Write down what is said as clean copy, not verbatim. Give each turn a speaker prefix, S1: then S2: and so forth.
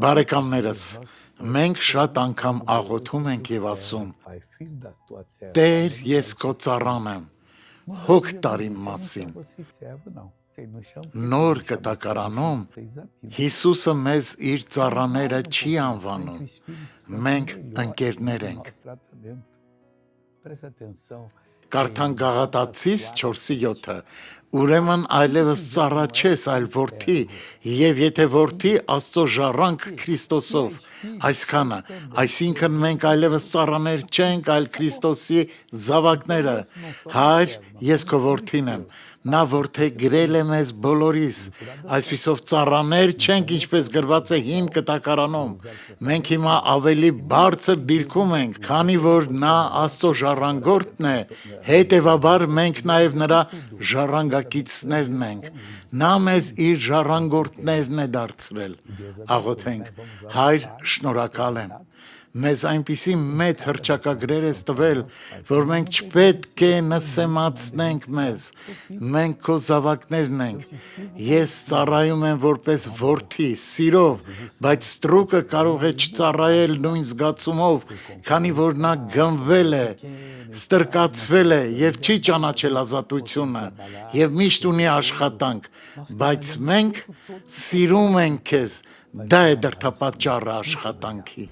S1: Բարեկամներս, մենք շատ անգամ աղոթում ենք եւ ասում. Տեր, ես քո ծառան եմ, հոգ տար իմ մասին։ Նոր կտակարանում Հիսուսը մեզ իր ծառաները չի անվանում, մենք ընկերներ ենք։ Կարդանք Գաղատացիս 4:7, ուրեմն այլևս ծառա չես, այլ որդի, եւ եթե որդի, Աստծո ժառանգ Քրիստոսով, այսքանը, այսինքն մենք այլևս ծառաներ չենք, այլ Քրիստոսի զավակները, Հայր, ես քո որդին եմ, նա որդեգրել է մեզ բոլորիս, այսպիսով ծառաներ չենք, ինչպես գրված է հին կտակարանում, մենք հիմա ավելի բարձր դիրքում ենք, քանի որ նա Աստծո ժառանգորդն է, հետևաբար մենք նաև նրա ժառանգակիցներն ենք, նա մեզ իր ժառանգորդներն է դարձրել, աղոթենք, Հայր, շնորհակալ եմ, մեզ այնպիսի մեծ հռչակագրեր ես տվել, որ մենք չպետք է նսեմացնենք մեզ, մենք քո զավակներն ենք, ես ծառայում եմ որպես որդի, սիրով, բայց ստրուկը կարող է չծառայել նույն զգացումով, քանի որ նա գնվել է, ստրկացվել է և չի ճանաչել ազատությունը և միշտ ունի աշխատանք, բայց մենք սիրում ենք քեզ, դա է դրդապատճառը աշխատանքի։